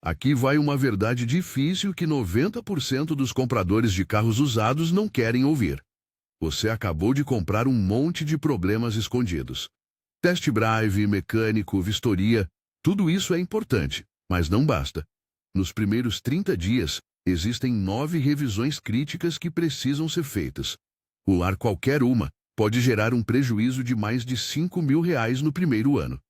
Aqui vai uma verdade difícil que 90% dos compradores de carros usados não querem ouvir. Você acabou de comprar um monte de problemas escondidos. Test drive, mecânico, vistoria, tudo isso é importante, mas não basta. Nos primeiros 30 dias, existem 9 revisões críticas que precisam ser feitas. Pular qualquer uma pode gerar um prejuízo de mais de R$ 5.000 no primeiro ano.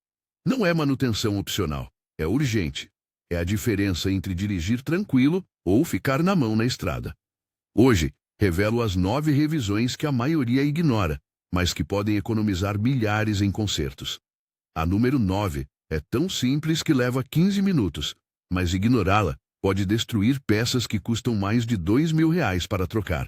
Não é manutenção opcional, é urgente. É a diferença entre dirigir tranquilo ou ficar na mão na estrada. Hoje, revelo as 9 revisões que a maioria ignora, mas que podem economizar milhares em consertos. A número 9 é tão simples que leva 15 minutos, mas ignorá-la pode destruir peças que custam mais de R$ 2.000 para trocar.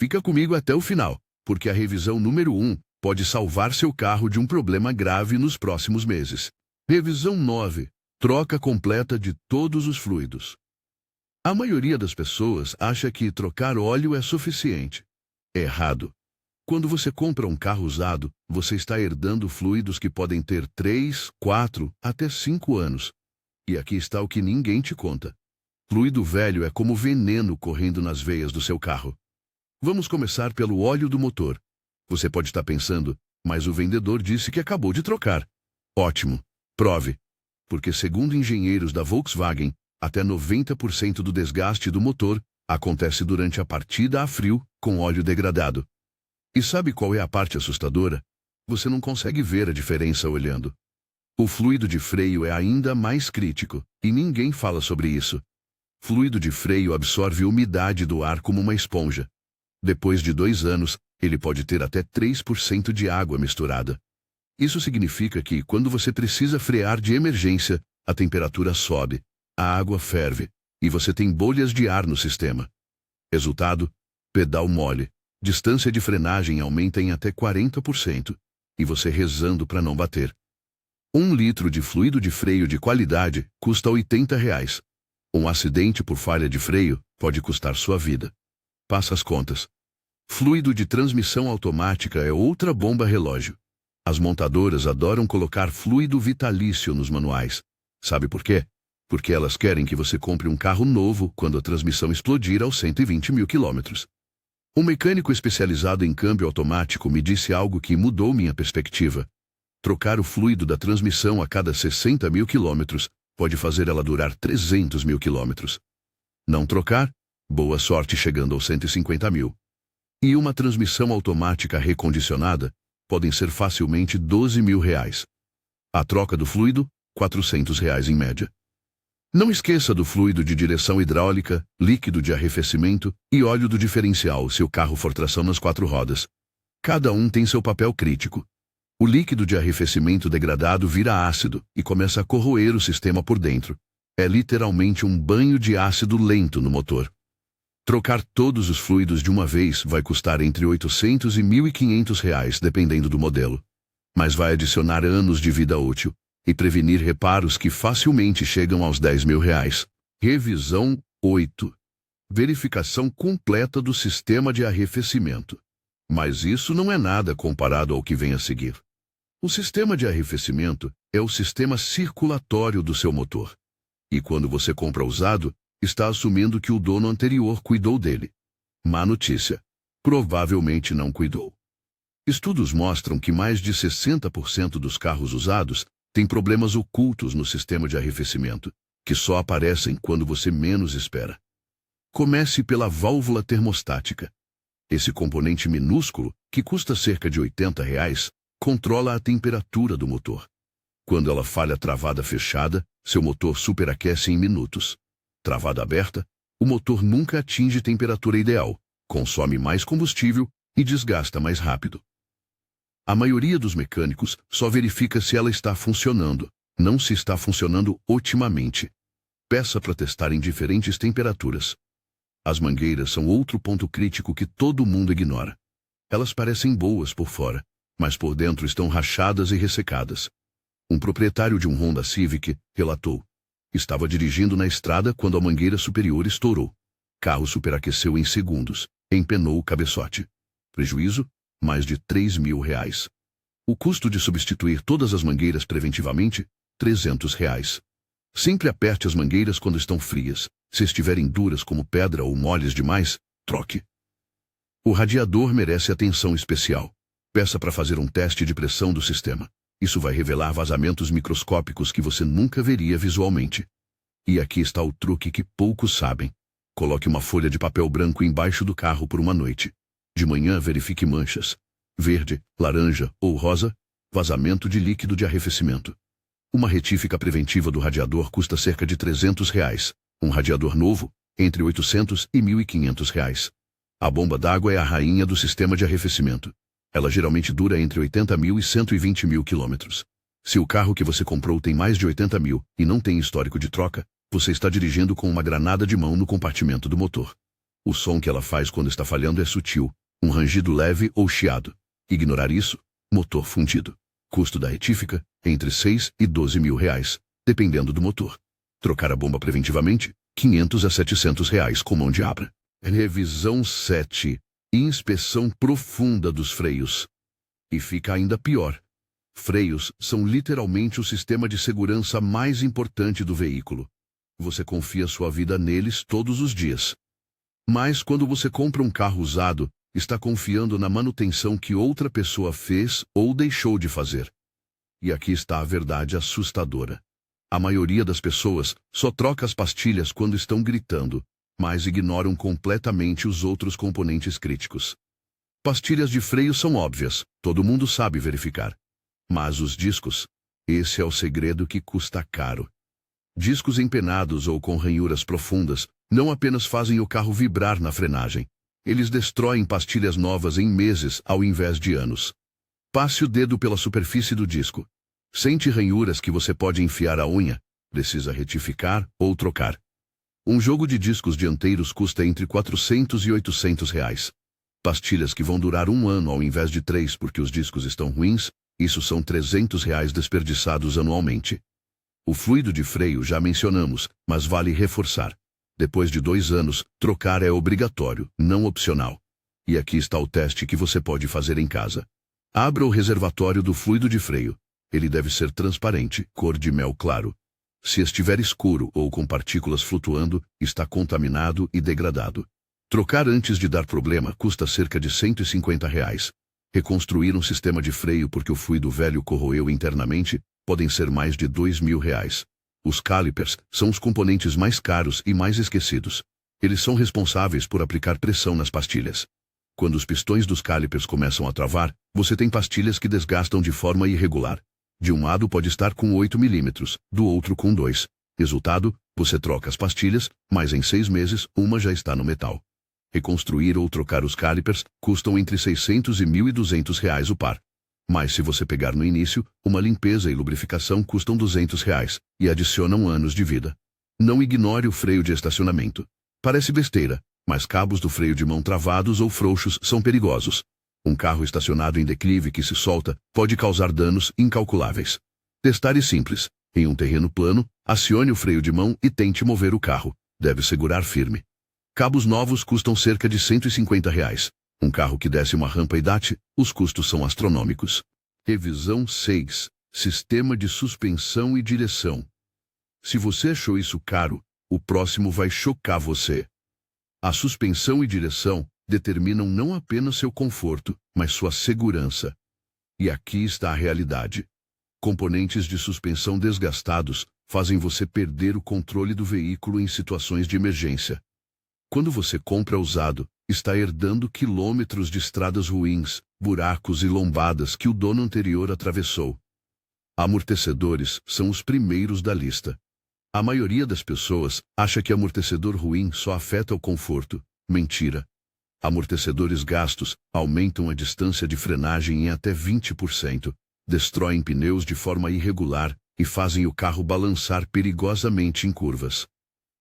Fica comigo até o final, porque a revisão número 1 pode salvar seu carro de um problema grave nos próximos meses. Revisão 9. Troca completa de todos os fluidos. A maioria das pessoas acha que trocar óleo é suficiente. É errado. Quando você compra um carro usado, você está herdando fluidos que podem ter 3, 4, até 5 anos. E aqui está o que ninguém te conta. Fluido velho é como veneno correndo nas veias do seu carro. Vamos começar pelo óleo do motor. Você pode estar pensando, mas o vendedor disse que acabou de trocar. Ótimo. Prove. Porque segundo engenheiros da Volkswagen, até 90% do desgaste do motor acontece durante a partida a frio com óleo degradado. E sabe qual é a parte assustadora? Você não consegue ver a diferença olhando. O fluido de freio é ainda mais crítico, e ninguém fala sobre isso. Fluido de freio absorve umidade do ar como uma esponja. Depois de 2 anos, ele pode ter até 3% de água misturada. Isso significa que, quando você precisa frear de emergência, a temperatura sobe, a água ferve, e você tem bolhas de ar no sistema. Resultado: pedal mole. Distância de frenagem aumenta em até 40%, e você rezando para não bater. 1 litro de fluido de freio de qualidade custa R$ 80. Um acidente por falha de freio pode custar sua vida. Passa as contas. Fluido de transmissão automática é outra bomba relógio. As montadoras adoram colocar fluido vitalício nos manuais. Sabe por quê? Porque elas querem que você compre um carro novo quando a transmissão explodir aos 120.000 quilômetros. Um mecânico especializado em câmbio automático me disse algo que mudou minha perspectiva. Trocar o fluido da transmissão a cada 60.000 quilômetros pode fazer ela durar 300.000 quilômetros. Não trocar? Boa sorte chegando aos 150.000. E uma transmissão automática recondicionada podem ser facilmente R$ 12.000. A troca do fluido, R$ 400 em média. Não esqueça do fluido de direção hidráulica, líquido de arrefecimento e óleo do diferencial se o carro for tração nas 4 rodas. Cada um tem seu papel crítico. O líquido de arrefecimento degradado vira ácido e começa a corroer o sistema por dentro. É literalmente um banho de ácido lento no motor. Trocar todos os fluidos de uma vez vai custar entre R$ 800 e R$ 1.500, dependendo do modelo. Mas vai adicionar anos de vida útil e prevenir reparos que facilmente chegam aos R$ 10.000. Revisão 8. Verificação completa do sistema de arrefecimento. Mas isso não é nada comparado ao que vem a seguir. O sistema de arrefecimento é o sistema circulatório do seu motor. E quando você compra usado, está assumindo que o dono anterior cuidou dele. Má notícia. Provavelmente não cuidou. Estudos mostram que mais de 60% dos carros usados têm problemas ocultos no sistema de arrefecimento, que só aparecem quando você menos espera. Comece pela válvula termostática. Esse componente minúsculo, que custa cerca de R$ 80, controla a temperatura do motor. Quando ela falha travada fechada, seu motor superaquece em minutos. Travada aberta, o motor nunca atinge temperatura ideal, consome mais combustível e desgasta mais rápido. A maioria dos mecânicos só verifica se ela está funcionando, não se está funcionando otimamente. Peça para testar em diferentes temperaturas. As mangueiras são outro ponto crítico que todo mundo ignora. Elas parecem boas por fora, mas por dentro estão rachadas e ressecadas. Um proprietário de um Honda Civic relatou: estava dirigindo na estrada quando a mangueira superior estourou. Carro superaqueceu em segundos, empenou o cabeçote. Prejuízo? Mais de R$ 3.000. O custo de substituir todas as mangueiras preventivamente? R$ 300. Sempre aperte as mangueiras quando estão frias. Se estiverem duras como pedra ou moles demais, troque. O radiador merece atenção especial. Peça para fazer um teste de pressão do sistema. Isso vai revelar vazamentos microscópicos que você nunca veria visualmente. E aqui está o truque que poucos sabem. Coloque uma folha de papel branco embaixo do carro por uma noite. De manhã, verifique manchas. Verde, laranja ou rosa, vazamento de líquido de arrefecimento. Uma retífica preventiva do radiador custa cerca de R$300. Um radiador novo, entre R$800 e R$1.500. A bomba d'água é a rainha do sistema de arrefecimento. Ela geralmente dura entre 80 mil e 120 mil quilômetros. Se o carro que você comprou tem mais de 80 mil e não tem histórico de troca, você está dirigindo com uma granada de mão no compartimento do motor. O som que ela faz quando está falhando é sutil, um rangido leve ou chiado. Ignorar isso, motor fundido. Custo da retífica, entre 6 e 12 mil reais, dependendo do motor. Trocar a bomba preventivamente, 500 a 700 reais com mão de obra. Revisão 7. Inspeção profunda dos freios. E fica ainda pior. Freios são literalmente o sistema de segurança mais importante do veículo. Você confia sua vida neles todos os dias. Mas quando você compra um carro usado, está confiando na manutenção que outra pessoa fez ou deixou de fazer. E aqui está a verdade assustadora. A maioria das pessoas só troca as pastilhas quando estão gritando, mas ignoram completamente os outros componentes críticos. Pastilhas de freio são óbvias, todo mundo sabe verificar. Mas os discos? Esse é o segredo que custa caro. Discos empenados ou com ranhuras profundas não apenas fazem o carro vibrar na frenagem. Eles destroem pastilhas novas em meses ao invés de anos. Passe o dedo pela superfície do disco. Sente ranhuras que você pode enfiar a unha? Precisa retificar ou trocar. Um jogo de discos dianteiros custa entre 400 e 800 reais. Pastilhas que vão durar um ano ao invés de 3 porque os discos estão ruins, isso são 300 reais desperdiçados anualmente. O fluido de freio já mencionamos, mas vale reforçar. Depois de 2 anos, trocar é obrigatório, não opcional. E aqui está o teste que você pode fazer em casa. Abra o reservatório do fluido de freio. Ele deve ser transparente, cor de mel claro. Se estiver escuro ou com partículas flutuando, está contaminado e degradado. Trocar antes de dar problema custa cerca de 150 reais. Reconstruir um sistema de freio porque o fluido velho corroeu internamente podem ser mais de 2.000 reais. Os calipers são os componentes mais caros e mais esquecidos. Eles são responsáveis por aplicar pressão nas pastilhas. Quando os pistões dos calipers começam a travar, você tem pastilhas que desgastam de forma irregular. De um lado pode estar com 8 milímetros, do outro com 2. Resultado, você troca as pastilhas, mas em 6 meses, uma já está no metal. Reconstruir ou trocar os calipers custam entre 600 e 1.200 reais o par. Mas se você pegar no início, uma limpeza e lubrificação custam 200 reais e adicionam anos de vida. Não ignore o freio de estacionamento. Parece besteira, mas cabos do freio de mão travados ou frouxos são perigosos. Um carro estacionado em declive que se solta pode causar danos incalculáveis. Testar é simples. Em um terreno plano, acione o freio de mão e tente mover o carro. Deve segurar firme. Cabos novos custam cerca de 150 reais. Um carro que desce uma rampa e date, os custos são astronômicos. Revisão 6. Sistema de suspensão e direção. Se você achou isso caro, o próximo vai chocar você. A suspensão e direção determinam não apenas seu conforto, mas sua segurança. E aqui está a realidade. Componentes de suspensão desgastados fazem você perder o controle do veículo em situações de emergência. Quando você compra usado, está herdando quilômetros de estradas ruins, buracos e lombadas que o dono anterior atravessou. Amortecedores são os primeiros da lista. A maioria das pessoas acha que amortecedor ruim só afeta o conforto. Mentira. Amortecedores gastos aumentam a distância de frenagem em até 20%, destroem pneus de forma irregular e fazem o carro balançar perigosamente em curvas.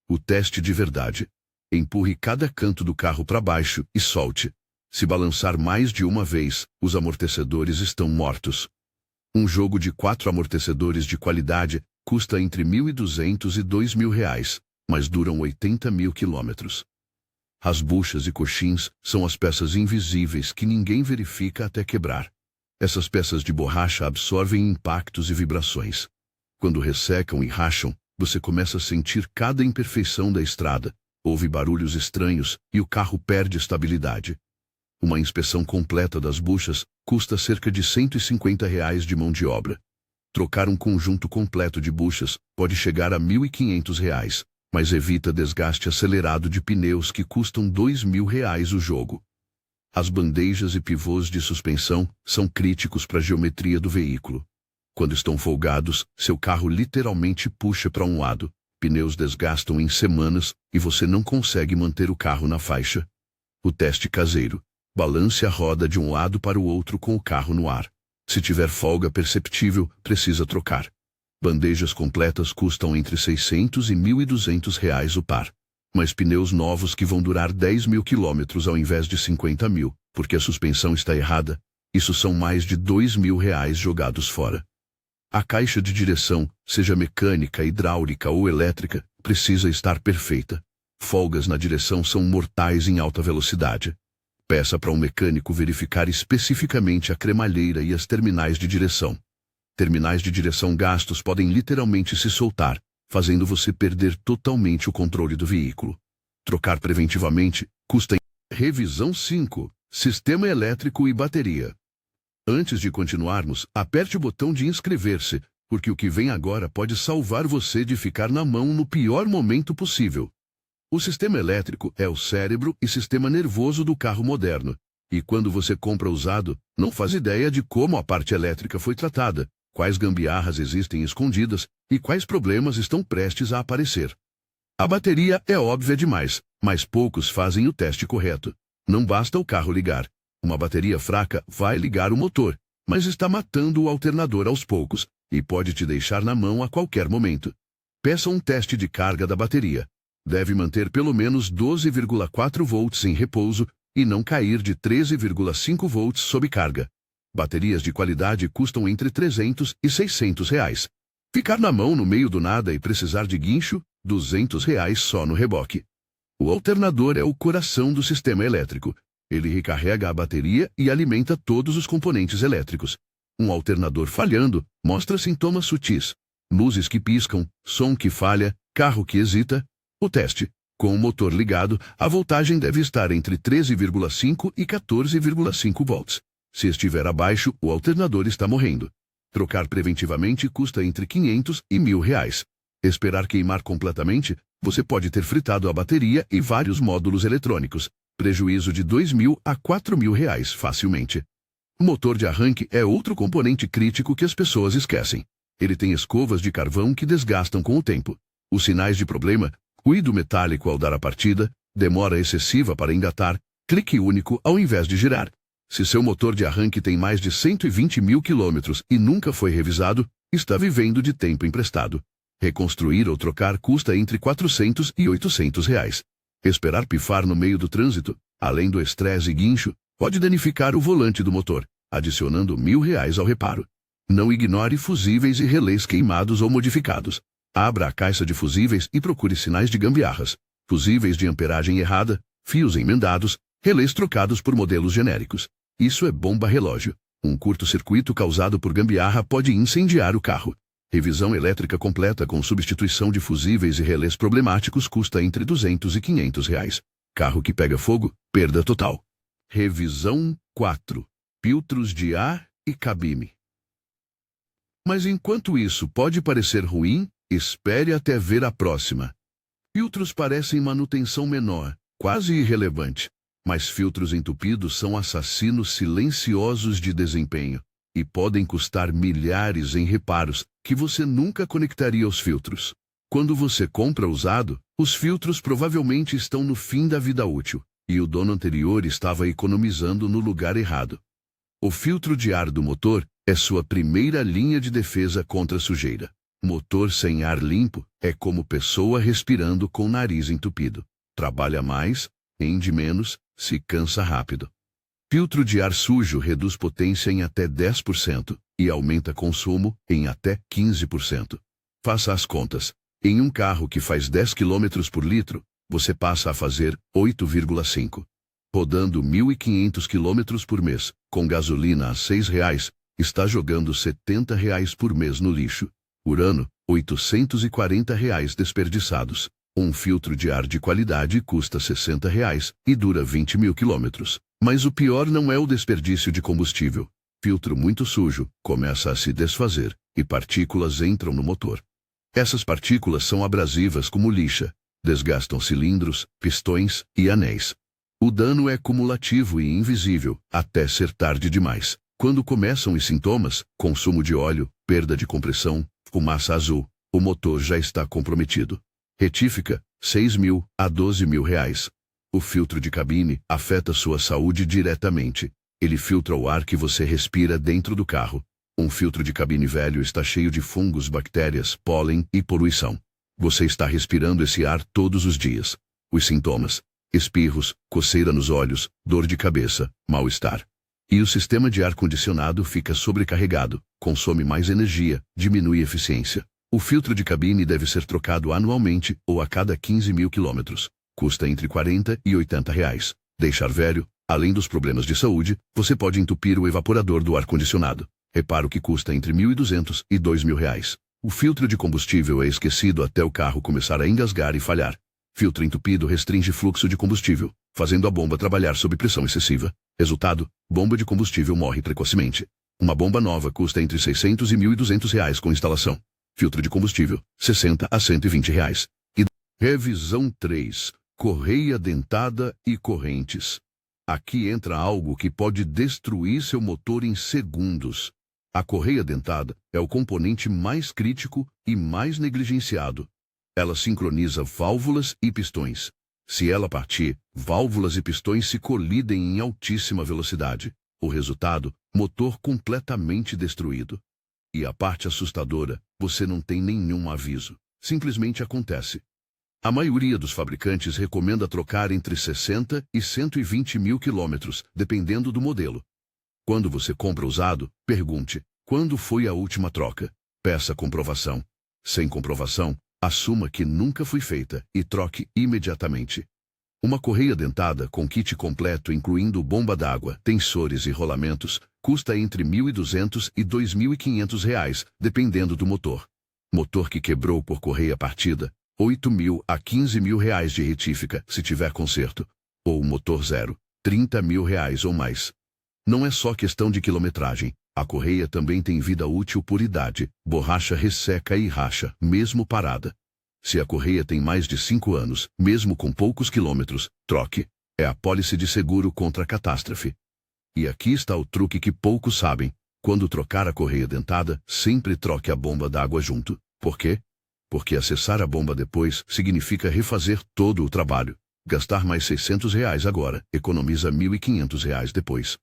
O teste de verdade. Empurre cada canto do carro para baixo e solte. Se balançar mais de uma vez, os amortecedores estão mortos. Um jogo de 4 amortecedores de qualidade custa entre 1.200 e 2.000 reais, mas duram 80 mil quilômetros. As buchas e coxins são as peças invisíveis que ninguém verifica até quebrar. Essas peças de borracha absorvem impactos e vibrações. Quando ressecam e racham, Você começa a sentir cada imperfeição da estrada, ouve barulhos estranhos e o carro perde estabilidade. Uma inspeção completa das buchas custa cerca de R$ 150 de mão de obra. Trocar um conjunto completo de buchas pode chegar a R$ 1.500, mas evita desgaste acelerado de pneus que custam R$ 2.000 o jogo. As bandejas e pivôs de suspensão são críticos para a geometria do veículo. Quando estão folgados, seu carro literalmente puxa para um lado, pneus desgastam em semanas e você não consegue manter o carro na faixa. O teste caseiro. Balance a roda de um lado para o outro com o carro no ar. Se tiver folga perceptível, precisa trocar. Bandejas completas custam entre R$ 600 e R$ 1.200 o par. Mas pneus novos que vão durar 10.000 quilômetros ao invés de 50.000, porque a suspensão está errada, isso são mais de R$ 2.000 jogados fora. A caixa de direção, seja mecânica, hidráulica ou elétrica, precisa estar perfeita. Folgas na direção são mortais em alta velocidade. Peça para um mecânico verificar especificamente a cremalheira e as terminais de direção. Terminais de direção gastos podem literalmente se soltar, fazendo você perder totalmente o controle do veículo. Trocar preventivamente custa. Revisão 5. Sistema elétrico e bateria. Antes de continuarmos, aperte o botão de inscrever-se, porque o que vem agora pode salvar você de ficar na mão no pior momento possível. O sistema elétrico é o cérebro e sistema nervoso do carro moderno, e quando você compra usado, não faz ideia de como a parte elétrica foi tratada, quais gambiarras existem escondidas e quais problemas estão prestes a aparecer. A bateria é óbvia demais, mas poucos fazem o teste correto. Não basta o carro ligar. Uma bateria fraca vai ligar o motor, mas está matando o alternador aos poucos e pode te deixar na mão a qualquer momento. Peça um teste de carga da bateria. Deve manter pelo menos 12,4 volts em repouso e não cair de 13,5 volts sob carga. Baterias de qualidade custam entre R$ 300 e R$ 600. Ficar na mão no meio do nada e precisar de guincho, R$ 200 só no reboque. O alternador é o coração do sistema elétrico. Ele recarrega a bateria e alimenta todos os componentes elétricos. Um alternador falhando mostra sintomas sutis. Luzes que piscam, som que falha, carro que hesita. O teste. Com o motor ligado, a voltagem deve estar entre 13,5 e 14,5 volts. Se estiver abaixo, o alternador está morrendo. Trocar preventivamente custa entre R$ 500 e R$ 1.000. Esperar queimar completamente, você pode ter fritado a bateria e vários módulos eletrônicos. Prejuízo de R$ 2.000 a R$ 4.000 facilmente. O motor de arranque é outro componente crítico que as pessoas esquecem. Ele tem escovas de carvão que desgastam com o tempo. Os sinais de problema: ruído metálico ao dar a partida, demora excessiva para engatar, clique único ao invés de girar. Se seu motor de arranque tem mais de 120.000 quilômetros e nunca foi revisado, está vivendo de tempo emprestado. Reconstruir ou trocar custa entre R$ 400 e R$ 800. Esperar pifar no meio do trânsito, além do estresse e guincho, pode danificar o volante do motor, adicionando R$ 1.000 ao reparo. Não ignore fusíveis e relés queimados ou modificados. Abra a caixa de fusíveis e procure sinais de gambiarras. Fusíveis de amperagem errada, fios emendados, relés trocados por modelos genéricos. Isso é bomba relógio. Um curto-circuito causado por gambiarra pode incendiar o carro. Revisão elétrica completa com substituição de fusíveis e relés problemáticos custa entre R$ 200 e R$ 500. Carro que pega fogo, perda total. Revisão 4. Filtros de ar e cabine. Mas enquanto isso pode parecer ruim, espere até ver a próxima. Filtros parecem manutenção menor, quase irrelevante, mas filtros entupidos são assassinos silenciosos de desempenho e podem custar milhares em reparos que você nunca conectaria aos filtros. Quando você compra usado, os filtros provavelmente estão no fim da vida útil e o dono anterior estava economizando no lugar errado. O filtro de ar do motor é sua primeira linha de defesa contra a sujeira. Motor sem ar limpo é como pessoa respirando com o nariz entupido. Trabalha mais, rende menos, se cansa rápido. Filtro de ar sujo reduz potência em até 10% e aumenta consumo em até 15%. Faça as contas. Em um carro que faz 10 km por litro, você passa a fazer 8,5. Rodando 1.500 km por mês, com gasolina a R$ 6, está jogando R$ 70 por mês no lixo. Por ano, R$ 840 desperdiçados. Um filtro de ar de qualidade custa R$ 60 e dura 20 mil quilômetros. Mas o pior não é o desperdício de combustível. Filtro muito sujo começa a se desfazer e partículas entram no motor. Essas partículas são abrasivas como lixa, desgastam cilindros, pistões e anéis. O dano é cumulativo e invisível até ser tarde demais. Quando começam os sintomas, consumo de óleo, perda de compressão, fumaça azul, o motor já está comprometido. Retífica, R$ 6 mil a R$ 12 mil. O filtro de cabine afeta sua saúde diretamente. Ele filtra o ar que você respira dentro do carro. Um filtro de cabine velho está cheio de fungos, bactérias, pólen e poluição. Você está respirando esse ar todos os dias. Os sintomas: espirros, coceira nos olhos, dor de cabeça, mal-estar. E o sistema de ar-condicionado fica sobrecarregado, consome mais energia, diminui eficiência. O filtro de cabine deve ser trocado anualmente ou a cada 15 mil quilômetros. Custa entre R$ 40 e R$ 80. Deixar velho, além dos problemas de saúde, você pode entupir o evaporador do ar-condicionado. Reparo que custa entre R$ 1.200 e R$ 2.000. O filtro de combustível é esquecido até o carro começar a engasgar e falhar. Filtro entupido restringe fluxo de combustível, fazendo a bomba trabalhar sob pressão excessiva. Resultado: bomba de combustível morre precocemente. Uma bomba nova custa entre R$ 600 e R$ 1.200 com instalação. Filtro de combustível, R$ 60 a R$ 120. Revisão 3. Correia dentada e correntes. Aqui entra algo que pode destruir seu motor em segundos. A correia dentada é o componente mais crítico e mais negligenciado. Ela sincroniza válvulas e pistões. Se ela partir, válvulas e pistões se colidem em altíssima velocidade. O resultado: motor completamente destruído. E a parte assustadora, você não tem nenhum aviso. Simplesmente acontece. A maioria dos fabricantes recomenda trocar entre 60 e 120 mil quilômetros, dependendo do modelo. Quando você compra usado, pergunte: quando foi a última troca? Peça comprovação. Sem comprovação, assuma que nunca foi feita e troque imediatamente. Uma correia dentada com kit completo incluindo bomba d'água, tensores e rolamentos, custa entre R$ 1.200 e R$ 2.500, dependendo do motor. Motor que quebrou por correia partida, R$ 8 mil a R$ 15 mil de retífica, se tiver conserto. Ou motor zero, R$ 30 mil ou mais. Não é só questão de quilometragem. A correia também tem vida útil por idade. Borracha resseca e racha, mesmo parada. Se a correia tem mais de 5 anos, mesmo com poucos quilômetros, troque. É a pólice de seguro contra a catástrofe. E aqui está o truque que poucos sabem. Quando trocar a correia dentada, sempre troque a bomba d'água junto. Por quê? Porque acessar a bomba depois significa refazer todo o trabalho. Gastar mais R$ 600 agora, economiza R$ 1.500 depois.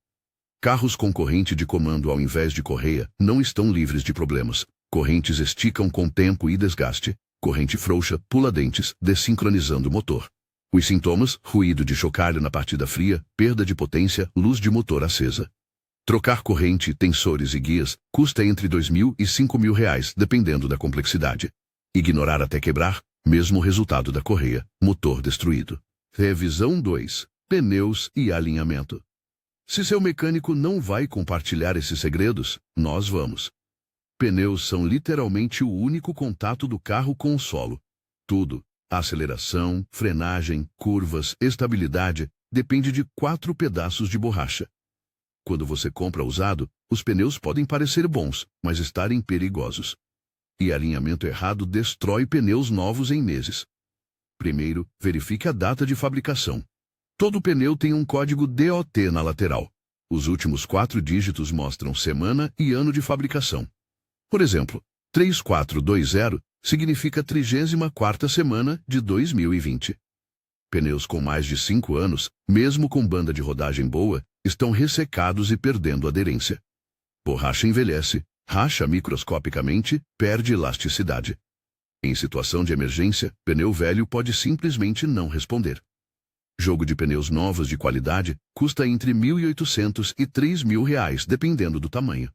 Carros com corrente de comando ao invés de correia não estão livres de problemas. Correntes esticam com tempo e desgaste. Corrente frouxa pula dentes, desincronizando o motor. Os sintomas: ruído de chocalho na partida fria, perda de potência, luz de motor acesa. Trocar corrente, tensores e guias custa entre R$ 2.000 e R$ 5.000, dependendo da complexidade. Ignorar até quebrar, mesmo resultado da correia, motor destruído. Revisão 2. Pneus e alinhamento. Se seu mecânico não vai compartilhar esses segredos, nós vamos. Pneus são literalmente o único contato do carro com o solo. Tudo, aceleração, frenagem, curvas, estabilidade, depende de 4 pedaços de borracha. Quando você compra usado, os pneus podem parecer bons, mas estarem perigosos. E alinhamento errado destrói pneus novos em meses. Primeiro, verifique a data de fabricação. Todo pneu tem um código DOT na lateral. Os últimos 4 dígitos mostram semana e ano de fabricação. Por exemplo, 3420 significa 34ª semana de 2020. Pneus com mais de 5 anos, mesmo com banda de rodagem boa, estão ressecados e perdendo aderência. Borracha envelhece, racha microscopicamente, perde elasticidade. Em situação de emergência, pneu velho pode simplesmente não responder. Jogo de pneus novos de qualidade custa entre R$ 1.800 e R$ 3.000, dependendo do tamanho.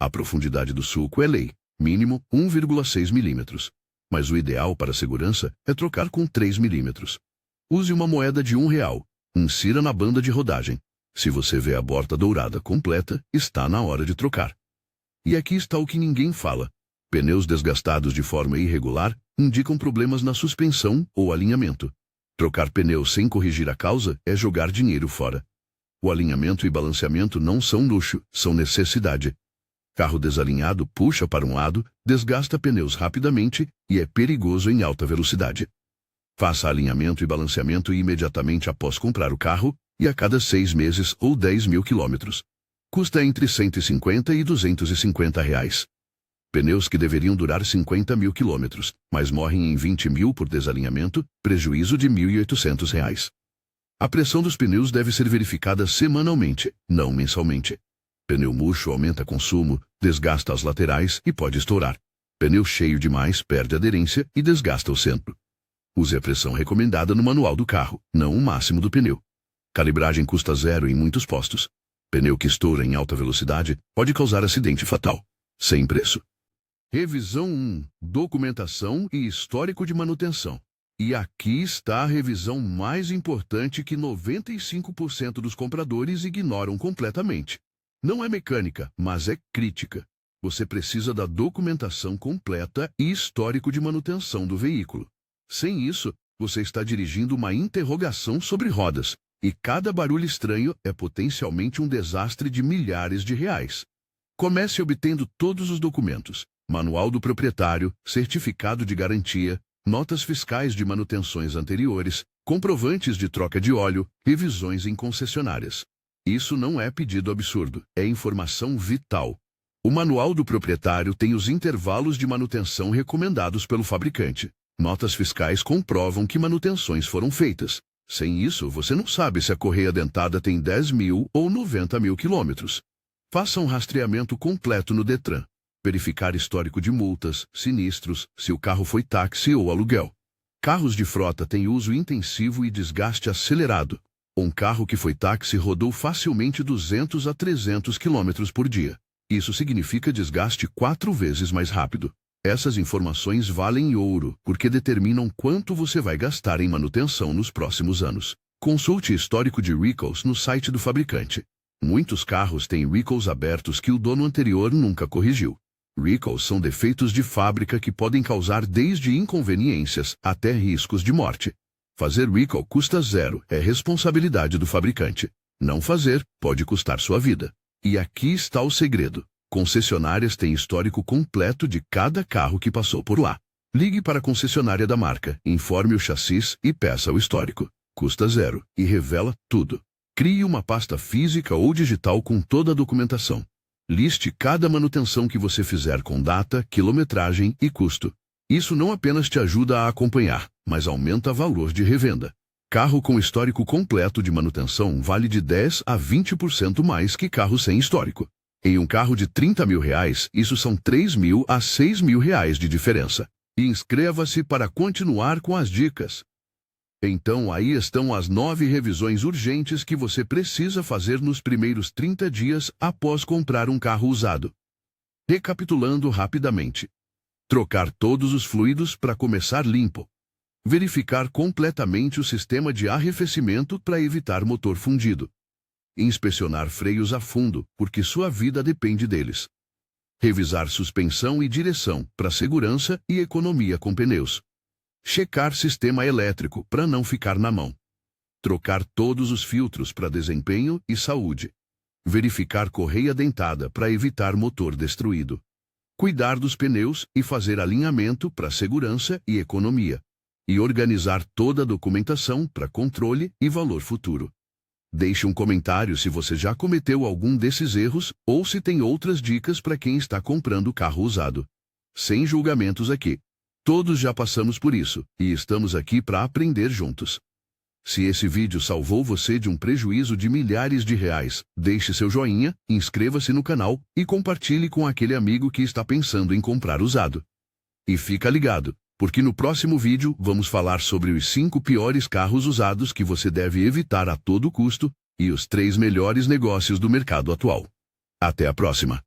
A profundidade do sulco é lei, mínimo 1,6 milímetros. Mas o ideal para segurança é trocar com 3 milímetros. Use uma moeda de R$ 1, insira na banda de rodagem. Se você vê a borda dourada completa, está na hora de trocar. E aqui está o que ninguém fala. Pneus desgastados de forma irregular indicam problemas na suspensão ou alinhamento. Trocar pneus sem corrigir a causa é jogar dinheiro fora. O alinhamento e balanceamento não são luxo, são necessidade. Carro desalinhado puxa para um lado, desgasta pneus rapidamente e é perigoso em alta velocidade. Faça alinhamento e balanceamento imediatamente após comprar o carro e a cada 6 meses ou 10 mil quilômetros. Custa entre R$150 e R$250. Pneus que deveriam durar 50 mil quilômetros, mas morrem em 20 mil por desalinhamento, prejuízo de R$1.800. A pressão dos pneus deve ser verificada semanalmente, não mensalmente. Pneu murcho aumenta consumo, desgasta as laterais e pode estourar. Pneu cheio demais perde aderência e desgasta o centro. Use a pressão recomendada no manual do carro, não o máximo do pneu. Calibragem custa zero em muitos postos. Pneu que estoura em alta velocidade pode causar acidente fatal. Sem preço. Revisão 1. Documentação e histórico de manutenção. E aqui está a revisão mais importante que 95% dos compradores ignoram completamente. Não é mecânica, mas é crítica. Você precisa da documentação completa e histórico de manutenção do veículo. Sem isso, você está dirigindo uma interrogação sobre rodas, e cada barulho estranho é potencialmente um desastre de milhares de reais. Comece obtendo todos os documentos: manual do proprietário, certificado de garantia, notas fiscais de manutenções anteriores, comprovantes de troca de óleo, revisões em concessionárias. Isso não é pedido absurdo, é informação vital. O manual do proprietário tem os intervalos de manutenção recomendados pelo fabricante. Notas fiscais comprovam que manutenções foram feitas. Sem isso, você não sabe se a correia dentada tem 10 mil ou 90 mil quilômetros. Faça um rastreamento completo no Detran. Verificar histórico de multas, sinistros, se o carro foi táxi ou aluguel. Carros de frota têm uso intensivo e desgaste acelerado. Um carro que foi táxi rodou facilmente 200 a 300 km por dia. Isso significa desgaste 4 vezes mais rápido. Essas informações valem ouro, porque determinam quanto você vai gastar em manutenção nos próximos anos. Consulte histórico de recalls no site do fabricante. Muitos carros têm recalls abertos que o dono anterior nunca corrigiu. Recalls são defeitos de fábrica que podem causar desde inconveniências até riscos de morte. Fazer recall custa zero, é responsabilidade do fabricante. Não fazer pode custar sua vida. E aqui está o segredo. Concessionárias têm histórico completo de cada carro que passou por lá. Ligue para a concessionária da marca, informe o chassi e peça o histórico. Custa zero e revela tudo. Crie uma pasta física ou digital com toda a documentação. Liste cada manutenção que você fizer com data, quilometragem e custo. Isso não apenas te ajuda a acompanhar, mas aumenta o valor de revenda. Carro com histórico completo de manutenção vale de 10 a 20% mais que carro sem histórico. Em um carro de R$30 mil, isso são R$3 mil a R$6 mil de diferença. E inscreva-se para continuar com as dicas. Então aí estão as 9 revisões urgentes que você precisa fazer nos primeiros 30 dias após comprar um carro usado. Recapitulando rapidamente. Trocar todos os fluidos para começar limpo. Verificar completamente o sistema de arrefecimento para evitar motor fundido. Inspecionar freios a fundo, porque sua vida depende deles. Revisar suspensão e direção para segurança e economia com pneus. Checar sistema elétrico para não ficar na mão. Trocar todos os filtros para desempenho e saúde. Verificar correia dentada para evitar motor destruído. Cuidar dos pneus e fazer alinhamento para segurança e economia. E organizar toda a documentação para controle e valor futuro. Deixe um comentário se você já cometeu algum desses erros ou se tem outras dicas para quem está comprando carro usado. Sem julgamentos aqui. Todos já passamos por isso e estamos aqui para aprender juntos. Se esse vídeo salvou você de um prejuízo de milhares de reais, deixe seu joinha, inscreva-se no canal e compartilhe com aquele amigo que está pensando em comprar usado. E fica ligado, porque no próximo vídeo vamos falar sobre os 5 piores carros usados que você deve evitar a todo custo e os 3 melhores negócios do mercado atual. Até a próxima!